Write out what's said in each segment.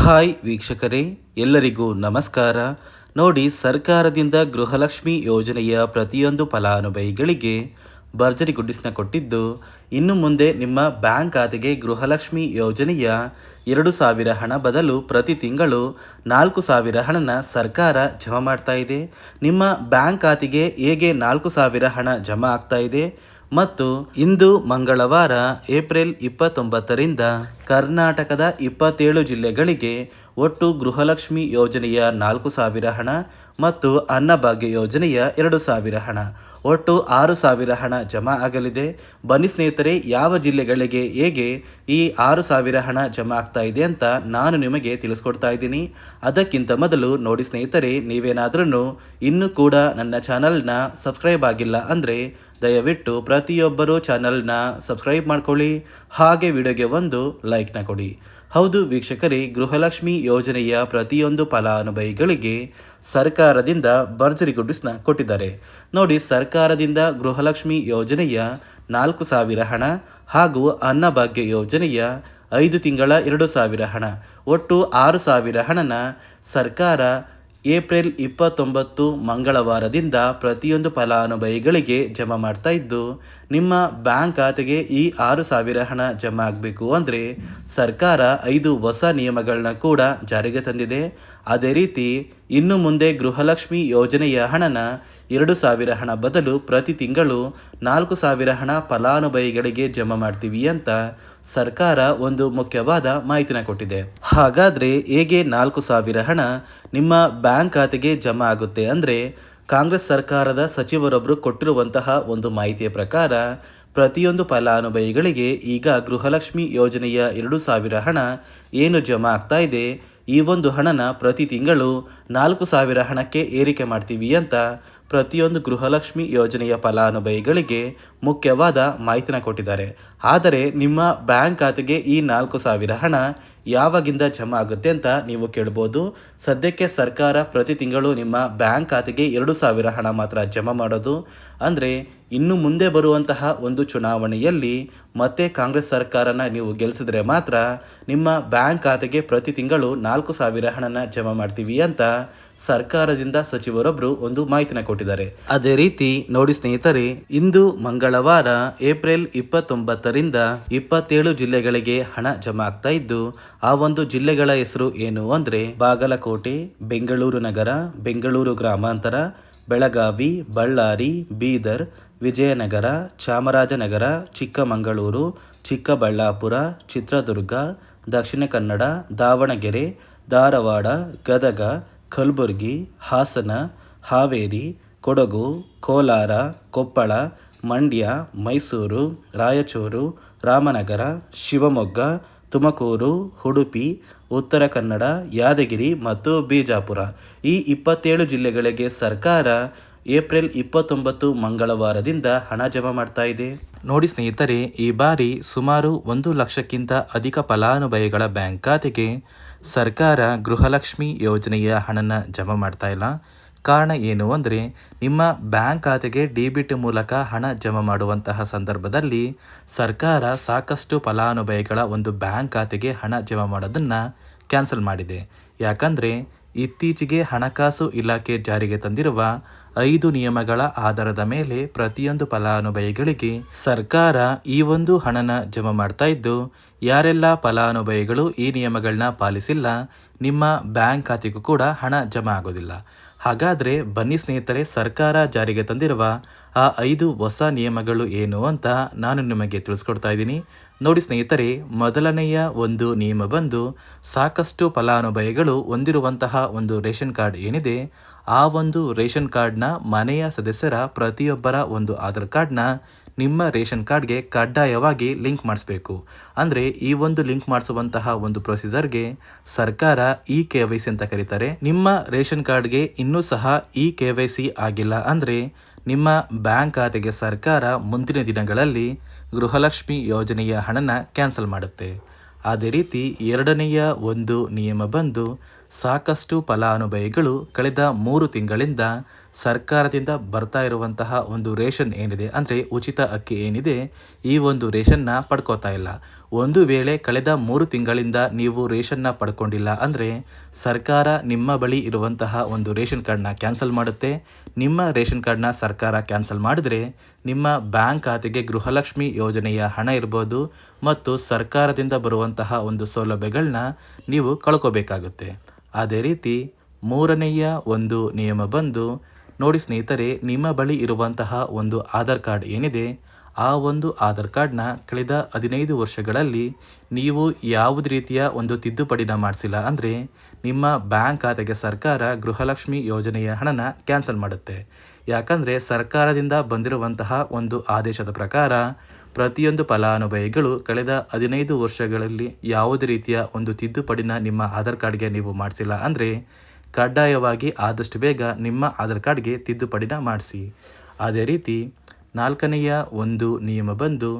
Hi ವೀಕ್ಷಕರೇ, ಎಲ್ಲರಿಗೂ ನಮಸ್ಕಾರ. ನೋಡಿ, ಸರ್ಕಾರದಿಂದ ಗೃಹಲಕ್ಷ್ಮಿ ಯೋಜನೆಯ ಪ್ರತಿಯೊಂದು ಫಲಾನುಭವಿಗಳಿಗೆ ಭರ್ಜರಿ ಗುಡ್ಡಿಸ್ನ ಕೊಟ್ಟಿದ್ದು, ಇನ್ನು ಮುಂದೆ ನಿಮ್ಮ ಬ್ಯಾಂಕ್ ಖಾತೆಗೆ ಗೃಹಲಕ್ಷ್ಮಿ ಯೋಜನೆಯ 2,000 ಹಣ ಬದಲು ಪ್ರತಿ ತಿಂಗಳು 4,000 ಹಣನ ಸರ್ಕಾರ ಜಮಾ ಮಾಡ್ತಾ ಇದೆ. ನಿಮ್ಮ ಬ್ಯಾಂಕ್ ಖಾತೆಗೆ ಹೇಗೆ 4,000 ಹಣ ಜಮಾ ಆಗ್ತಾ ಇದೆ ಮತ್ತು ಇಂದು ಮಂಗಳವಾರ ಏಪ್ರಿಲ್ 29ರಿಂದ ಕರ್ನಾಟಕದ 27 ಜಿಲ್ಲೆಗಳಿಗೆ ಒಟ್ಟು ಗೃಹಲಕ್ಷ್ಮಿ ಯೋಜನೆಯ 4,000 ಹಣ ಮತ್ತು ಅನ್ನಭಾಗ್ಯ ಯೋಜನೆಯ 2,000 ಹಣ, ಒಟ್ಟು 6,000 ಹಣ ಜಮಾ ಆಗಲಿದೆ. ಬನ್ನಿ ಸ್ನೇಹಿತರೆ, ಯಾವ ಜಿಲ್ಲೆಗಳಿಗೆ ಹೇಗೆ ಈ 6,000 ಹಣ ಜಮಾ ಆಗ್ತಾ ಇದೆ ಅಂತ ನಾನು ನಿಮಗೆ ತಿಳಿಸ್ಕೊಡ್ತಾ ಇದ್ದೀನಿ. ಅದಕ್ಕಿಂತ ಮೊದಲು ನೋಡಿ ಸ್ನೇಹಿತರೆ, ನೀವೇನಾದ್ರೂ ಇನ್ನೂ ಕೂಡ ನನ್ನ ಚಾನಲ್ನ ಸಬ್ಸ್ಕ್ರೈಬ್ ಆಗಿಲ್ಲ ಅಂದರೆ ದಯವಿಟ್ಟು ಪ್ರತಿಯೊಬ್ಬರು ಚಾನಲ್ನ ಸಬ್ಸ್ಕ್ರೈಬ್ ಮಾಡ್ಕೊಳ್ಳಿ, ಹಾಗೆ ವಿಡಿಯೋಗೆ ಒಂದು ಲೈಕ್ನ ಕೊಡಿ. ಹೌದು ವೀಕ್ಷಕರೇ, ಗೃಹಲಕ್ಷ್ಮಿ ಯೋಜನೆಯ ಪ್ರತಿಯೊಂದು ಫಲಾನುಭವಿಗಳಿಗೆ ಸರ್ಕಾರದಿಂದ ಭರ್ಜರಿ ಗುಡ್ಡಿಸ್ನ ಕೊಟ್ಟಿದ್ದಾರೆ. ನೋಡಿ, ಸರ್ಕಾರದಿಂದ ಗೃಹಲಕ್ಷ್ಮಿ ಯೋಜನೆಯ 4,000 ಹಣ ಹಾಗೂ ಅನ್ನಭಾಗ್ಯ ಯೋಜನೆಯ 5 ತಿಂಗಳ 2,000 ಹಣ, ಒಟ್ಟು 6,000 ಹಣನ ಸರ್ಕಾರ ಏಪ್ರಿಲ್ 29 ಮಂಗಳವಾರದಿಂದ ಪ್ರತಿಯೊಂದು ಫಲಾನುಭವಿಗಳಿಗೆ ಜಮಾ ಮಾಡ್ತಾ ಇದ್ದು, ನಿಮ್ಮ ಬ್ಯಾಂಕ್ ಖಾತೆಗೆ ಈ 6,000 ಹಣ ಜಮಾ ಆಗಬೇಕು ಅಂದರೆ ಸರ್ಕಾರ 5 ಹೊಸ ನಿಯಮಗಳನ್ನ ಕೂಡ ಜಾರಿಗೆ ತಂದಿದೆ. ಅದೇ ರೀತಿ ಇನ್ನು ಮುಂದೆ ಗೃಹಲಕ್ಷ್ಮಿ ಯೋಜನೆಯ ಹಣನ 2,000 ಹಣ ಬದಲು ಪ್ರತಿ ತಿಂಗಳು 4,000 ಹಣ ಫಲಾನುಭವಿಗಳಿಗೆ ಜಮಾ ಮಾಡ್ತೀವಿ ಅಂತ ಸರ್ಕಾರ ಒಂದು ಮುಖ್ಯವಾದ ಮಾಹಿತಿನ ಕೊಟ್ಟಿದೆ. ಹಾಗಾದರೆ ಹೇಗೆ 4,000 ಹಣ ನಿಮ್ಮ ಬ್ಯಾಂಕ್ ಖಾತೆಗೆ ಜಮಾ ಆಗುತ್ತೆ ಅಂದರೆ, ಕಾಂಗ್ರೆಸ್ ಸರ್ಕಾರದ ಸಚಿವರೊಬ್ಬರು ಕೊಟ್ಟಿರುವಂತಹ ಒಂದು ಮಾಹಿತಿಯ ಪ್ರಕಾರ ಪ್ರತಿಯೊಂದು ಫಲಾನುಭವಿಗಳಿಗೆ ಈಗ ಗೃಹಲಕ್ಷ್ಮಿ ಯೋಜನೆಯ 2,000 ಹಣ ಏನು ಜಮಾ ಆಗ್ತಾ ಇದೆ, ಈ ಒಂದು ಹಣನ ಪ್ರತಿ ತಿಂಗಳು 4,000 ಹಣಕ್ಕೆ ಏರಿಕೆ ಮಾಡ್ತೀವಿ ಅಂತ ಪ್ರತಿಯೊಂದು ಗೃಹಲಕ್ಷ್ಮಿ ಯೋಜನೆಯ ಫಲಾನುಭವಿಗಳಿಗೆ ಮುಖ್ಯವಾದ ಮಾಹಿತಿನ ಕೊಟ್ಟಿದ್ದಾರೆ. ಆದರೆ ನಿಮ್ಮ ಬ್ಯಾಂಕ್ ಖಾತೆಗೆ ಈ 4,000 ಹಣ ಯಾವಾಗಿಂದ ಜಮಾ ಆಗುತ್ತೆ ಅಂತ ನೀವು ಕೇಳ್ಬೋದು. ಸದ್ಯಕ್ಕೆ ಸರ್ಕಾರ ಪ್ರತಿ ತಿಂಗಳು ನಿಮ್ಮ ಬ್ಯಾಂಕ್ ಖಾತೆಗೆ 2,000 ಹಣ ಮಾತ್ರ ಜಮಾ ಮಾಡೋದು. ಅಂದರೆ ಇನ್ನು ಮುಂದೆ ಬರುವಂತಹ ಒಂದು ಚುನಾವಣೆಯಲ್ಲಿ ಮತ್ತೆ ಕಾಂಗ್ರೆಸ್ ಸರ್ಕಾರನ ನೀವು ಗೆಲ್ಲಿಸಿದ್ರೆ ಮಾತ್ರ ನಿಮ್ಮ ಬ್ಯಾಂಕ್ ಖಾತೆಗೆ ಪ್ರತಿ ತಿಂಗಳು 4,000 ಹಣನ ಜಮಾ ಮಾಡ್ತೀವಿ ಅಂತ ಸರ್ಕಾರದಿಂದ ಸಚಿವರೊಬ್ಬರು ಒಂದು ಮಾಹಿತಿನ ಕೊಟ್ಟಿದ್ದಾರೆ. ಅದೇ ರೀತಿ ನೋಡಿ ಸ್ನೇಹಿತರೆ, ಇಂದು ಮಂಗಳವಾರ ಏಪ್ರಿಲ್ 29ರಿಂದ 27 ಜಿಲ್ಲೆಗಳಿಗೆ ಹಣ ಜಮಾ ಆಗ್ತಾ ಇದ್ದು, ಆ ಒಂದು ಜಿಲ್ಲೆಗಳ ಹೆಸರು ಏನು ಅಂದರೆ ಬಾಗಲಕೋಟೆ, ಬೆಂಗಳೂರು ನಗರ, ಬೆಂಗಳೂರು ಗ್ರಾಮಾಂತರ, ಬೆಳಗಾವಿ, ಬಳ್ಳಾರಿ, ಬೀದರ್, ವಿಜಯನಗರ, ಚಾಮರಾಜನಗರ, ಚಿಕ್ಕಮಗಳೂರು, ಚಿಕ್ಕಬಳ್ಳಾಪುರ, ಚಿತ್ರದುರ್ಗ, ದಕ್ಷಿಣ ಕನ್ನಡ, ದಾವಣಗೆರೆ, ಧಾರವಾಡ, ಗದಗ, ಕಲಬುರಗಿ, ಹಾಸನ, ಹಾವೇರಿ, ಕೊಡಗು, ಕೋಲಾರ, ಕೊಪ್ಪಳ, ಮಂಡ್ಯ, ಮೈಸೂರು, ರಾಯಚೂರು, ರಾಮನಗರ, ಶಿವಮೊಗ್ಗ, ತುಮಕೂರು, ಉಡುಪಿ, ಉತ್ತರ ಕನ್ನಡ, ಯಾದಗಿರಿ ಮತ್ತು ಬಿಜಾಪುರ, ಈ 27 ಜಿಲ್ಲೆಗಳಿಗೆ ಸರ್ಕಾರ ಏಪ್ರಿಲ್ 29 ಮಂಗಳವಾರದಿಂದ ಹಣ ಜಮಾ ಮಾಡ್ತಾ ಇದೆ. ನೋಡಿ ಸ್ನೇಹಿತರೆ, ಈ ಬಾರಿ ಸುಮಾರು 1 ಲಕ್ಷಕ್ಕಿಂತ ಅಧಿಕ ಫಲಾನುಭವಿಗಳ ಬ್ಯಾಂಕ್ ಖಾತೆಗೆ ಸರ್ಕಾರ ಗೃಹಲಕ್ಷ್ಮಿ ಯೋಜನೆಯ ಹಣನ ಜಮಾ ಮಾಡ್ತಾ ಇಲ್ಲ. ಕಾರಣ ಏನು ಅಂದರೆ, ನಿಮ್ಮ ಬ್ಯಾಂಕ್ ಖಾತೆಗೆ ಡೆಬಿಟ್ ಮೂಲಕ ಹಣ ಜಮಾ ಮಾಡುವಂತಹ ಸಂದರ್ಭದಲ್ಲಿ ಸರ್ಕಾರ ಸಾಕಷ್ಟು ಫಲಾನುಭವಿಗಳ ಒಂದು ಬ್ಯಾಂಕ್ ಖಾತೆಗೆ ಹಣ ಜಮಾ ಮಾಡೋದನ್ನು ಕ್ಯಾನ್ಸಲ್ ಮಾಡಿದೆ. ಯಾಕಂದರೆ ಇತ್ತೀಚೆಗೆ ಹಣಕಾಸು ಇಲಾಖೆ ಜಾರಿಗೆ ತಂದಿರುವ 5 ನಿಯಮಗಳ ಆಧಾರದ ಮೇಲೆ ಪ್ರತಿಯೊಂದು ಫಲಾನುಭವಿಗಳಿಗೆ ಸರ್ಕಾರ ಈ ಒಂದು ಹಣನ ಜಮಾ ಮಾಡ್ತಾ ಇದ್ದು, ಯಾರೆಲ್ಲ ಫಲಾನುಭವಿಗಳು ಈ ನಿಯಮಗಳನ್ನ ಪಾಲಿಸಿಲ್ಲ, ನಿಮ್ಮ ಬ್ಯಾಂಕ್ ಖಾತೆಗೂ ಕೂಡ ಹಣ ಜಮಾ ಆಗೋದಿಲ್ಲ. ಹಾಗಾದರೆ ಬನ್ನಿ ಸ್ನೇಹಿತರೆ, ಸರ್ಕಾರ ಜಾರಿಗೆ ತಂದಿರುವ ಆ 5 ಹೊಸ ನಿಯಮಗಳು ಏನು ಅಂತ ನಾನು ನಿಮಗೆ ತಿಳಿಸ್ಕೊಡ್ತಾ ಇದ್ದೀನಿ. ನೋಡಿ ಸ್ನೇಹಿತರೆ, ಮೊದಲನೆಯ ಒಂದು ನಿಯಮ ಬಂದು, ಸಾಕಷ್ಟು ಫಲಾನುಭವಿಗಳು ಹೊಂದಿರುವಂತಹ ಒಂದು ರೇಷನ್ ಕಾರ್ಡ್ ಏನಿದೆ, ಆ ಒಂದು ರೇಷನ್ ಕಾರ್ಡ್ನ ಮನೆಯ ಸದಸ್ಯರ ಪ್ರತಿಯೊಬ್ಬರ ಒಂದು ಆಧಾರ್ ಕಾರ್ಡ್ನ ನಿಮ್ಮ ರೇಷನ್ ಕಾರ್ಡ್ಗೆ ಕಡ್ಡಾಯವಾಗಿ ಲಿಂಕ್ ಮಾಡಿಸ್ಬೇಕು. ಅಂದರೆ ಈ ಒಂದು ಲಿಂಕ್ ಮಾಡಿಸುವಂತಹ ಒಂದು ಪ್ರೊಸೀಜರ್ಗೆ ಸರ್ಕಾರ KYC ಅಂತ ಕರೀತಾರೆ. ನಿಮ್ಮ ರೇಷನ್ ಕಾರ್ಡ್ಗೆ ಇನ್ನೂ ಸಹ KYC ಆಗಿಲ್ಲ ಅಂದರೆ ನಿಮ್ಮ ಬ್ಯಾಂಕ್ ಖಾತೆಗೆ ಸರ್ಕಾರ ಮುಂದಿನ ದಿನಗಳಲ್ಲಿ ಗೃಹಲಕ್ಷ್ಮಿ ಯೋಜನೆಯ ಹಣನ ಕ್ಯಾನ್ಸಲ್ ಮಾಡುತ್ತೆ. ಅದೇ ರೀತಿ ಎರಡನೆಯ ಒಂದು ನಿಯಮ ಬಂದು, ಸಾಕಷ್ಟು ಫಲಾನುಭವಿಗಳು ಕಳೆದ 3 ತಿಂಗಳಿಂದ ಸರ್ಕಾರದಿಂದ ಬರ್ತಾ ಇರುವಂತಹ ಒಂದು ರೇಷನ್ ಏನಿದೆ, ಅಂದರೆ ಉಚಿತ ಅಕ್ಕಿ ಏನಿದೆ, ಈ ಒಂದು ರೇಷನ್ನ ಪಡ್ಕೋತಾ ಇಲ್ಲ. ಒಂದು ವೇಳೆ ಕಳೆದ 3 ತಿಂಗಳಿಂದ ನೀವು ರೇಷನ್ನ ಪಡ್ಕೊಂಡಿಲ್ಲ ಅಂದರೆ ಸರ್ಕಾರ ನಿಮ್ಮ ಬಳಿ ಇರುವಂತಹ ಒಂದು ರೇಷನ್ ಕಾರ್ಡ್ನ ಕ್ಯಾನ್ಸಲ್ ಮಾಡುತ್ತೆ. ನಿಮ್ಮ ರೇಷನ್ ಕಾರ್ಡ್ನ ಸರ್ಕಾರ ಕ್ಯಾನ್ಸಲ್ ಮಾಡಿದ್ರೆ ನಿಮ್ಮ ಬ್ಯಾಂಕ್ ಖಾತೆಗೆ ಗೃಹಲಕ್ಷ್ಮಿ ಯೋಜನೆಯ ಹಣ ಇರ್ಬೋದು ಮತ್ತು ಸರ್ಕಾರದಿಂದ ಬರುವಂತಹ ಒಂದು ಸೌಲಭ್ಯಗಳನ್ನ ನೀವು ಕಳ್ಕೋಬೇಕಾಗುತ್ತೆ. ಅದೇ ರೀತಿ ಮೂರನೆಯ ಒಂದು ನಿಯಮ ಬಂದು ನೋಡಿ ಸ್ನೇಹಿತರೆ, ನಿಮ್ಮ ಬಳಿ ಇರುವಂತಹ ಒಂದು ಆಧಾರ್ ಕಾರ್ಡ್ ಏನಿದೆ, ಆ ಒಂದು ಆಧಾರ್ ಕಾರ್ಡ್ನ ಕಳೆದ 15 ವರ್ಷಗಳಲ್ಲಿ ನೀವು ಯಾವುದೇ ರೀತಿಯ ಒಂದು ತಿದ್ದುಪಡಿನ ಮಾಡಿಸಿಲ್ಲ ಅಂದರೆ ನಿಮ್ಮ ಬ್ಯಾಂಕ್ ಖಾತೆಗೆ ಸರ್ಕಾರ ಗೃಹಲಕ್ಷ್ಮಿ ಯೋಜನೆಯ ಹಣನ ಕ್ಯಾನ್ಸಲ್ ಮಾಡುತ್ತೆ. ಯಾಕಂದರೆ ಸರ್ಕಾರದಿಂದ ಬಂದಿರುವಂತಹ ಒಂದು ಆದೇಶದ ಪ್ರಕಾರ ಪ್ರತಿಯೊಂದು ಫಲಾನುಭವಿಗಳು ಕಳೆದ 15 ವರ್ಷಗಳಲ್ಲಿ ಯಾವುದೇ ರೀತಿಯ ಒಂದು ತಿದ್ದುಪಡಿನ ನಿಮ್ಮ ಆಧಾರ್ ಕಾರ್ಡ್ಗೆ ನೀವು ಮಾಡಿಸಿಲ್ಲ ಅಂದರೆ ಕಡ್ಡಾಯವಾಗಿ ಆದಷ್ಟು ಬೇಗ ನಿಮ್ಮ ಆಧಾರ್ ಕಾರ್ಡ್ಗೆ ತಿದ್ದುಪಡಿನ ಮಾಡಿಸಿ. ಅದೇ ರೀತಿ 4ನೆಯ ಒಂದು ನಿಯಮ ಬಂದು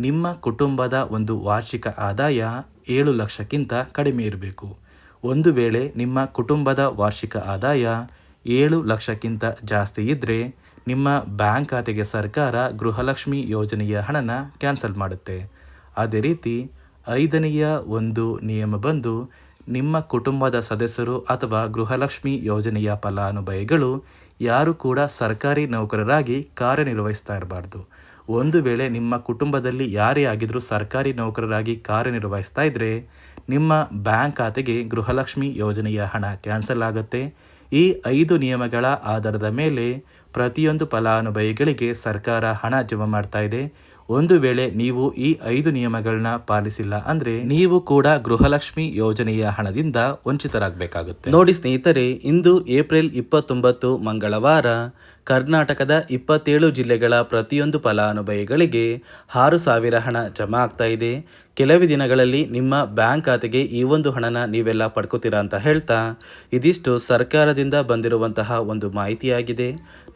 ನಿಮ್ಮ ಕುಟುಂಬದ ಒಂದು ವಾರ್ಷಿಕ ಆದಾಯ 7 ಲಕ್ಷಕ್ಕಿಂತ ಕಡಿಮೆ ಇರಬೇಕು. ಒಂದು ವೇಳೆ ನಿಮ್ಮ ಕುಟುಂಬದ ವಾರ್ಷಿಕ ಆದಾಯ 7 ಲಕ್ಷಕ್ಕಿಂತ ಜಾಸ್ತಿ ಇದ್ದರೆ ನಿಮ್ಮ ಬ್ಯಾಂಕ್ ಖಾತೆಗೆ ಸರ್ಕಾರ ಗೃಹಲಕ್ಷ್ಮಿ ಯೋಜನೆಯ ಹಣನ ಕ್ಯಾನ್ಸಲ್ ಮಾಡುತ್ತೆ. ಅದೇ ರೀತಿ 5ನೆಯ ಒಂದು ನಿಯಮ ಬಂದು ನಿಮ್ಮ ಕುಟುಂಬದ ಸದಸ್ಯರು ಅಥವಾ ಗೃಹಲಕ್ಷ್ಮಿ ಯೋಜನೆಯ ಫಲಾನುಭವಿಗಳು ಯಾರು ಕೂಡ ಸರ್ಕಾರಿ ನೌಕರರಾಗಿ ಕಾರ್ಯನಿರ್ವಹಿಸ್ತಾ ಇರಬಾರ್ದು. ಒಂದು ವೇಳೆ ನಿಮ್ಮ ಕುಟುಂಬದಲ್ಲಿ ಯಾರೇ ಆಗಿದ್ರೂ ಸರ್ಕಾರಿ ನೌಕರರಾಗಿ ಕಾರ್ಯನಿರ್ವಹಿಸ್ತಾ ಇದ್ದರೆ ನಿಮ್ಮ ಬ್ಯಾಂಕ್ ಖಾತೆಗೆ ಗೃಹಲಕ್ಷ್ಮಿ ಯೋಜನೆಯ ಹಣ ಕ್ಯಾನ್ಸಲ್ ಆಗುತ್ತೆ. ಈ 5 ನಿಯಮಗಳ ಆಧಾರದ ಮೇಲೆ ಪ್ರತಿಯೊಂದು ಫಲಾನುಭವಿಗಳಿಗೆ ಸರ್ಕಾರ ಹಣ ಜಮಾ ಮಾಡ್ತಾ ಇದೆ. ಒಂದು ವೇಳೆ ನೀವು ಈ 5 ನಿಯಮಗಳನ್ನ ಪಾಲಿಸಿಲ್ಲ ಅಂದರೆ ನೀವು ಕೂಡ ಗೃಹಲಕ್ಷ್ಮಿ ಯೋಜನೆಯ ಹಣದಿಂದ ವಂಚಿತರಾಗಬೇಕಾಗುತ್ತೆ. ನೋಡಿ ಸ್ನೇಹಿತರೆ, ಇಂದು ಏಪ್ರಿಲ್ 29 ಮಂಗಳವಾರ ಕರ್ನಾಟಕದ 27 ಜಿಲ್ಲೆಗಳ ಪ್ರತಿಯೊಂದು ಫಲಾನುಭವಿಗಳಿಗೆ 6,000 ಹಣ ಜಮಾ ಆಗ್ತಾ ಇದೆ. ಕೆಲವೇ ದಿನಗಳಲ್ಲಿ ನಿಮ್ಮ ಬ್ಯಾಂಕ್ ಖಾತೆಗೆ ಈ ಒಂದು ಹಣನ ನೀವೆಲ್ಲ ಪಡ್ಕೋತೀರಾ ಅಂತ ಹೇಳ್ತಾ, ಇದಿಷ್ಟು ಸರ್ಕಾರದಿಂದ ಬಂದಿರುವಂತಹ ಒಂದು ಮಾಹಿತಿಯಾಗಿದೆ.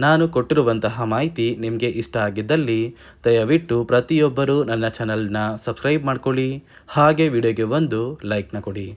ನಾನು ಕೊಟ್ಟಿರುವಂತಹ ಮಾಹಿತಿ ನಿಮಗೆ ಇಷ್ಟ ಆಗಿದ್ದಲ್ಲಿ ದಯವಿಟ್ಟು ಪ್ರತಿಯೊಬ್ಬರು ನನ್ನ ಚಾನಲ್ನ ಸಬ್ಸ್ಕ್ರೈಬ್ ಮಾಡ್ಕೊಳ್ಳಿ, ಹಾಗೆ ವಿಡಿಯೋಗೆ ಒಂದು ಲೈಕ್ನ ಕೊಡಿ.